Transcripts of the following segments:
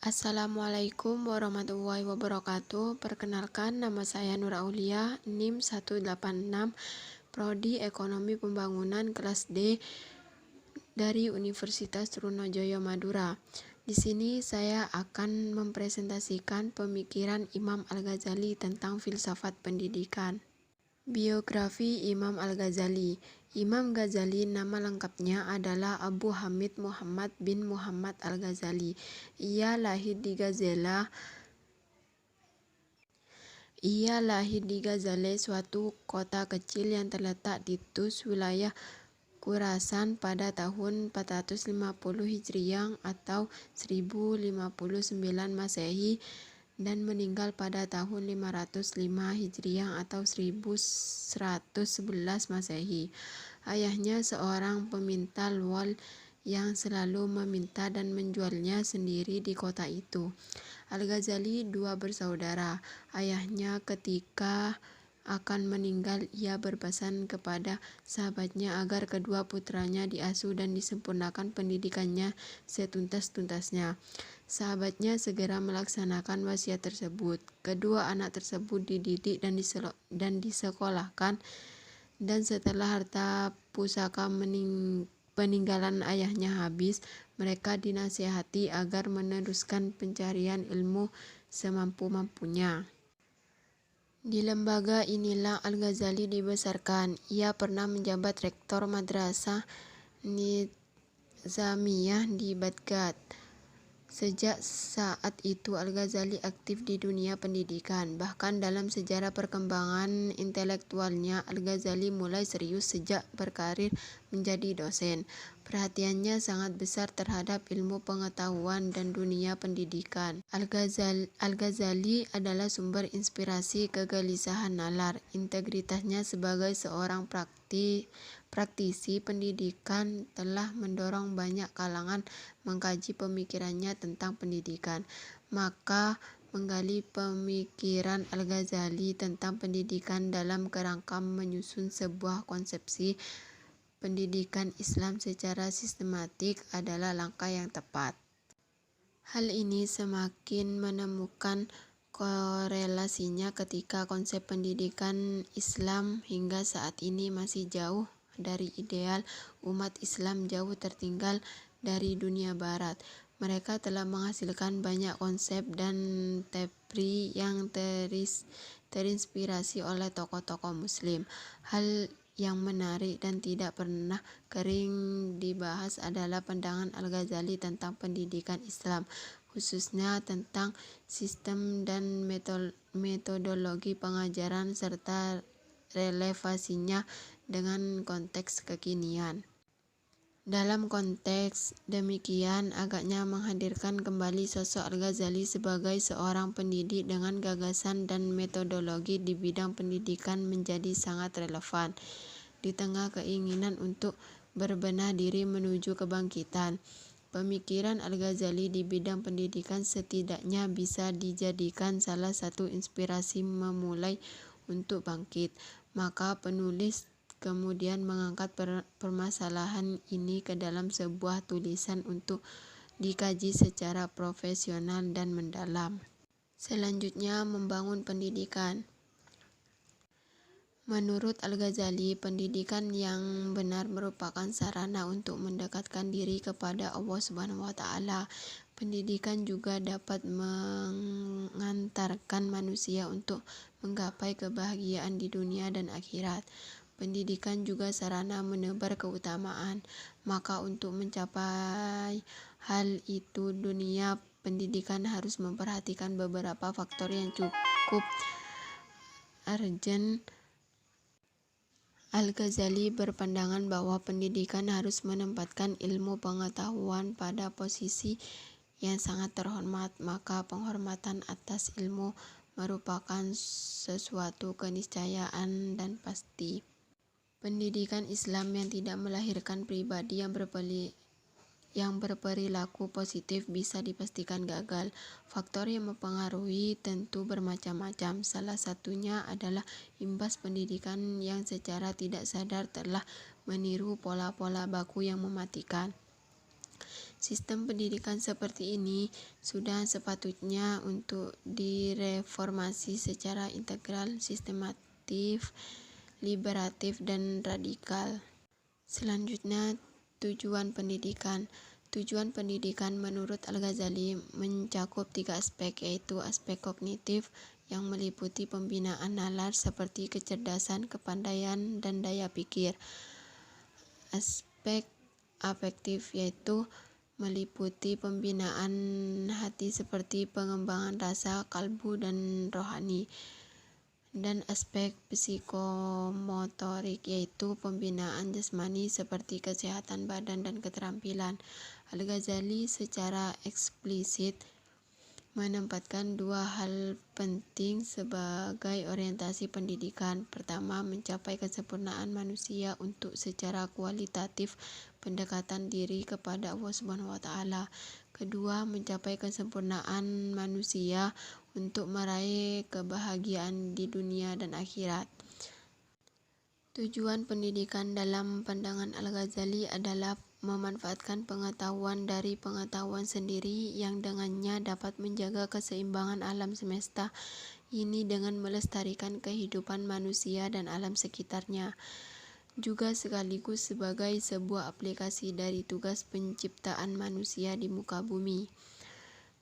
Assalamualaikum warahmatullahi wabarakatuh. Perkenalkan, nama saya Nur Aulia, NIM 186, Prodi Ekonomi Pembangunan kelas D dari Universitas Trunojoyo Madura. Di sini saya akan mempresentasikan pemikiran Imam Al-Ghazali tentang filsafat pendidikan. Biografi Imam Al-Ghazali. Imam Ghazali nama lengkapnya adalah Abu Hamid Muhammad bin Muhammad Al-Ghazali. Ia lahir di Ghazale, suatu kota kecil yang terletak di Tus, wilayah Khurasan pada tahun 450 Hijriah atau 1059 Masehi dan meninggal pada tahun 505 Hijriah atau 1111 Masehi. Ayahnya seorang pemintal wol yang selalu meminta dan menjualnya sendiri di kota itu. Al-Ghazali dua bersaudara. Ayahnya ketika akan meninggal, ia berpesan kepada sahabatnya agar kedua putranya diasuh dan disempurnakan pendidikannya setuntas-tuntasnya. Sahabatnya segera melaksanakan wasiat tersebut. Kedua anak tersebut dididik dan disekolahkan, dan setelah harta pusaka peninggalan ayahnya habis, mereka dinasihati agar meneruskan pencarian ilmu semampu-mampunya. Di lembaga inilah Al-Ghazali dibesarkan. Ia pernah menjabat rektor Madrasah Nizamiyah di Baghdad. Sejak saat itu Al-Ghazali aktif di dunia pendidikan. Bahkan dalam sejarah perkembangan intelektualnya, Al-Ghazali mulai serius sejak berkarir menjadi dosen. Perhatiannya sangat besar terhadap ilmu pengetahuan dan dunia pendidikan. Al-Ghazali adalah sumber inspirasi kegelisahan nalar. Integritasnya sebagai seorang praktisi pendidikan telah mendorong banyak kalangan mengkaji pemikirannya tentang pendidikan. Maka menggali pemikiran Al-Ghazali tentang pendidikan dalam kerangka menyusun sebuah konsepsi pendidikan Islam secara sistematik adalah langkah yang tepat. Hal ini semakin menemukan korelasinya ketika konsep pendidikan Islam hingga saat ini masih jauh dari ideal. Umat Islam jauh tertinggal dari dunia barat. Mereka telah menghasilkan banyak konsep dan teori yang terinspirasi oleh tokoh-tokoh muslim. Hal yang menarik dan tidak pernah kering dibahas adalah pandangan Al-Ghazali tentang pendidikan Islam, khususnya tentang sistem dan metodologi pengajaran serta relevansinya dengan konteks kekinian. Dalam konteks demikian, agaknya menghadirkan kembali sosok Al-Ghazali sebagai seorang pendidik dengan gagasan dan metodologi di bidang pendidikan menjadi sangat relevan. Di tengah keinginan untuk berbenah diri menuju kebangkitan, pemikiran Al-Ghazali di bidang pendidikan setidaknya bisa dijadikan salah satu inspirasi memulai untuk bangkit. Maka penulis kemudian mengangkat permasalahan ini ke dalam sebuah tulisan untuk dikaji secara profesional dan mendalam. Selanjutnya, membangun pendidikan. Menurut Al-Ghazali, pendidikan yang benar merupakan sarana untuk mendekatkan diri kepada Allah Subhanahu wa Ta'ala. Pendidikan juga dapat mengantarkan manusia untuk menggapai kebahagiaan di dunia dan akhirat. Pendidikan juga sarana menebar keutamaan. Maka untuk mencapai hal itu, dunia pendidikan harus memperhatikan beberapa faktor yang cukup urgent. Al-Ghazali berpandangan bahwa pendidikan harus menempatkan ilmu pengetahuan pada posisi yang sangat terhormat. Maka penghormatan atas ilmu merupakan sesuatu keniscayaan dan pasti. Pendidikan Islam yang tidak melahirkan pribadi yang berperilaku positif bisa dipastikan gagal. Faktor yang mempengaruhi tentu bermacam-macam. Salah satunya adalah imbas pendidikan yang secara tidak sadar telah meniru pola-pola baku yang mematikan. Sistem pendidikan seperti ini sudah sepatutnya untuk direformasi secara integral, sistematif, liberatif, dan radikal. Selanjutnya, tujuan pendidikan. Tujuan pendidikan menurut Al-Ghazali mencakup 3 aspek, yaitu aspek kognitif yang meliputi pembinaan nalar seperti kecerdasan, kepandaian, dan daya pikir. Aspek afektif yaitu meliputi pembinaan hati seperti pengembangan rasa, kalbu, dan rohani. Dan aspek psikomotorik yaitu pembinaan jasmani seperti kesehatan badan dan keterampilan. Al-Ghazali secara eksplisit menempatkan 2 hal penting sebagai orientasi pendidikan. Pertama, mencapai kesempurnaan manusia untuk secara kualitatif pendekatan diri kepada Allah Subhanahu wa taala. Kedua, mencapai kesempurnaan manusia untuk meraih kebahagiaan di dunia dan akhirat. Tujuan pendidikan dalam pandangan Al-Ghazali adalah memanfaatkan pengetahuan dari pengetahuan sendiri yang dengannya dapat menjaga keseimbangan alam semesta ini dengan melestarikan kehidupan manusia dan alam sekitarnya. Juga sekaligus sebagai sebuah aplikasi dari tugas penciptaan manusia di muka bumi.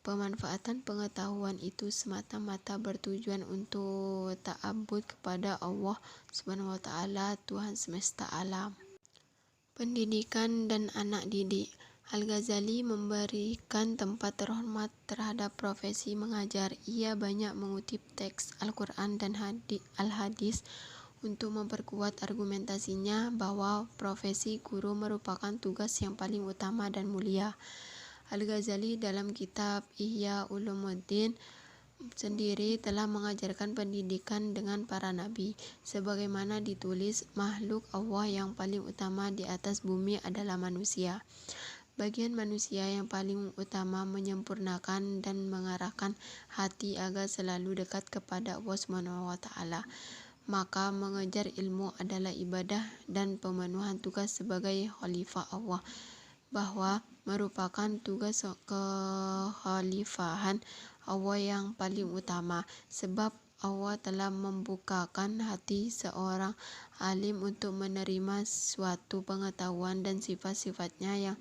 Pemanfaatan pengetahuan itu semata-mata bertujuan untuk ta'abbud kepada Allah Subhanahu wa taala, Tuhan semesta alam. Pendidikan dan anak didik. Al-Ghazali memberikan tempat terhormat terhadap profesi mengajar. Ia banyak mengutip teks Al-Quran dan Al-Hadis untuk memperkuat argumentasinya bahwa profesi guru merupakan tugas yang paling utama dan mulia. Al-Ghazali dalam kitab Ihya Ulumuddin sendiri telah mengajarkan pendidikan dengan para nabi. Sebagaimana ditulis, makhluk Allah yang paling utama di atas bumi adalah manusia. Bagian manusia yang paling utama menyempurnakan dan mengarahkan hati agar selalu dekat kepada Allah Subhanahu wa taala. Maka mengejar ilmu adalah ibadah dan pemenuhan tugas sebagai khalifah Allah, bahwa merupakan tugas kekhalifahan Allah yang paling utama, sebab Allah telah membukakan hati seorang alim untuk menerima suatu pengetahuan dan sifat-sifatnya yang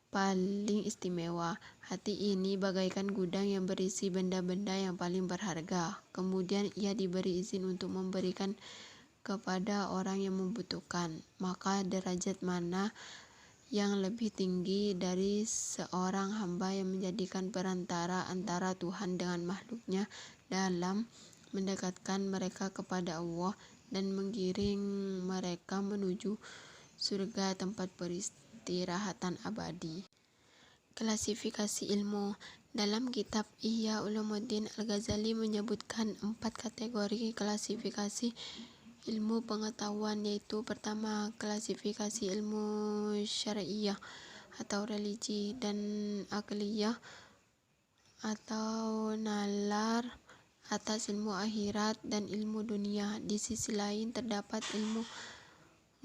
paling istimewa. Hati ini bagaikan gudang yang berisi benda-benda yang paling berharga. Kemudian ia diberi izin untuk memberikan kepada orang yang membutuhkan. Maka derajat mana yang lebih tinggi dari seorang hamba yang menjadikan perantara antara Tuhan dengan makhluknya dalam mendekatkan mereka kepada Allah dan menggiring mereka menuju surga, tempat peristirahatan abadi. Klasifikasi ilmu. Dalam kitab Ihya Ulumuddin, Al-Ghazali menyebutkan 4 kategori klasifikasi ilmu pengetahuan, yaitu pertama, klasifikasi ilmu syariah atau religi, dan akliyah atau nalar atas ilmu akhirat dan ilmu dunia. Di sisi lain terdapat ilmu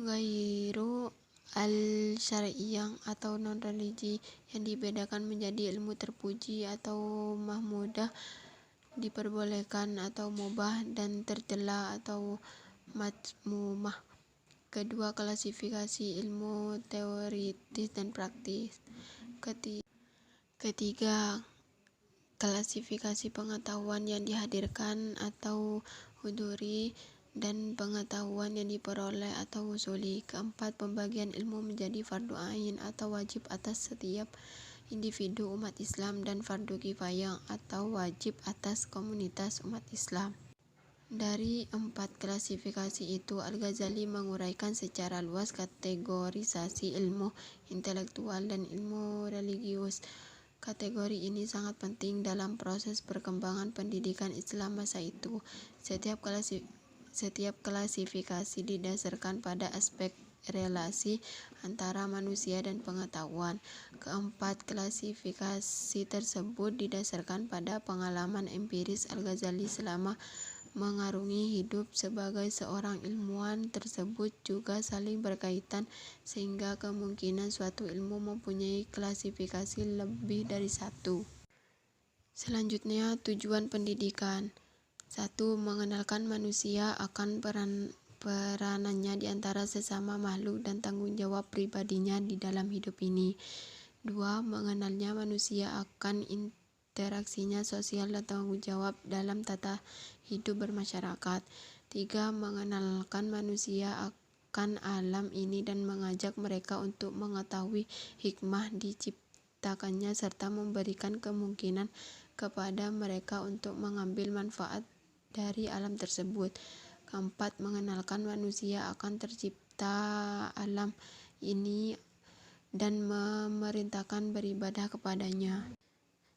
ghairu al-syariah atau non-religi yang dibedakan menjadi ilmu terpuji atau mahmudah, diperbolehkan atau mubah, dan tercela atau madmumah. Kedua, klasifikasi ilmu teoritis dan praktis. Ketiga, klasifikasi pengetahuan yang dihadirkan atau huduri dan pengetahuan yang diperoleh atau usuli. Keempat, pembagian ilmu menjadi fardu ain atau wajib atas setiap individu umat Islam dan fardu kifayah atau wajib atas komunitas umat Islam. Dari 4 klasifikasi itu, Al-Ghazali menguraikan secara luas kategorisasi ilmu intelektual dan ilmu religius. Kategori ini sangat penting dalam proses perkembangan pendidikan Islam masa itu. Setiap klasifikasi didasarkan pada aspek relasi antara manusia dan pengetahuan. Keempat klasifikasi tersebut didasarkan pada pengalaman empiris Al-Ghazali selama mengarungi hidup sebagai seorang ilmuwan tersebut juga saling berkaitan, sehingga kemungkinan suatu ilmu mempunyai klasifikasi lebih dari satu. Selanjutnya, tujuan pendidikan. 1. Mengenalkan manusia akan peranannya di antara sesama makhluk dan tanggung jawab pribadinya di dalam hidup ini. 2. Mengenalnya manusia akan interaksinya sosial dan tanggung jawab dalam tata hidup bermasyarakat. 3. Mengenalkan manusia akan alam ini dan mengajak mereka untuk mengetahui hikmah diciptakannya serta memberikan kemungkinan kepada mereka untuk mengambil manfaat dari alam tersebut. 4. Mengenalkan manusia akan tercipta alam ini dan memerintahkan beribadah kepadanya.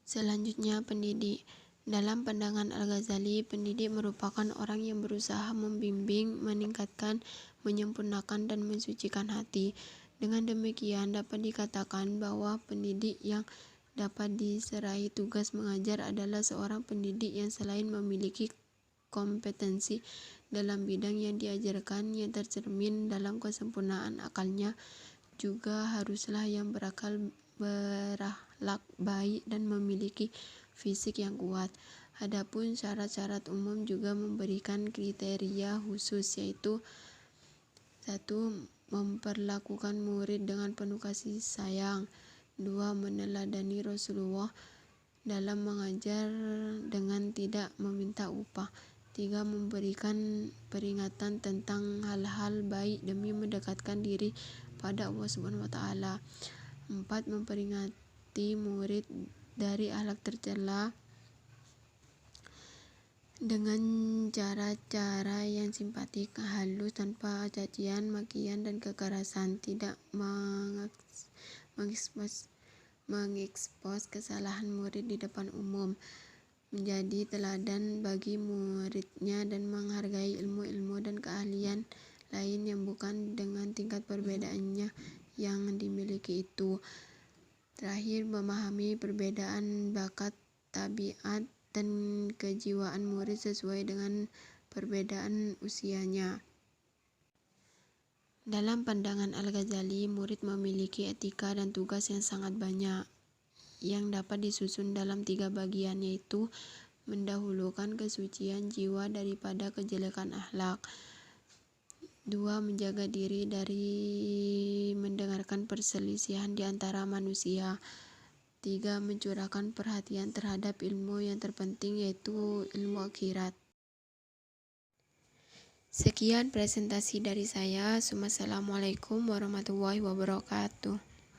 Selanjutnya, pendidik. Dalam pandangan Al-Ghazali, pendidik merupakan orang yang berusaha membimbing, meningkatkan, menyempurnakan, dan mensucikan hati. Dengan demikian, dapat dikatakan bahwa pendidik yang dapat diserahi tugas mengajar adalah seorang pendidik yang selain memiliki kompetensi dalam bidang yang diajarkan yang tercermin dalam kesempurnaan akalnya, juga haruslah yang berakal, berakhlak baik, dan memiliki fisik yang kuat. Adapun syarat-syarat umum juga memberikan kriteria khusus, yaitu 1. Memperlakukan murid dengan penuh kasih sayang. 2. Meneladani Rasulullah dalam mengajar dengan tidak meminta upah. 3. Memberikan peringatan tentang hal-hal baik demi mendekatkan diri pada Allah Subhanahu wa Ta'ala. 4. Memperingati murid dari akhlak tercela dengan cara-cara yang simpatik, halus, tanpa cacian, makian, dan kekerasan. Tidak mengekspos kesalahan murid di depan umum, menjadi teladan bagi muridnya, dan menghargai ilmu-ilmu dan keahlian lain yang bukan dengan tingkat perbedaannya yang dimiliki itu. Terakhir, memahami perbedaan bakat, tabiat, dan kejiwaan murid sesuai dengan perbedaan usianya. Dalam pandangan Al-Ghazali, murid memiliki etika dan tugas yang sangat banyak, yang dapat disusun dalam 3 bagian, yaitu mendahulukan kesucian jiwa daripada kejelekan akhlak. 2. Menjaga diri dari mendengarkan perselisihan di antara manusia. 3. Mencurahkan perhatian terhadap ilmu yang terpenting, yaitu ilmu akhirat. Sekian presentasi dari saya. Wassalamualaikum warahmatullahi wabarakatuh.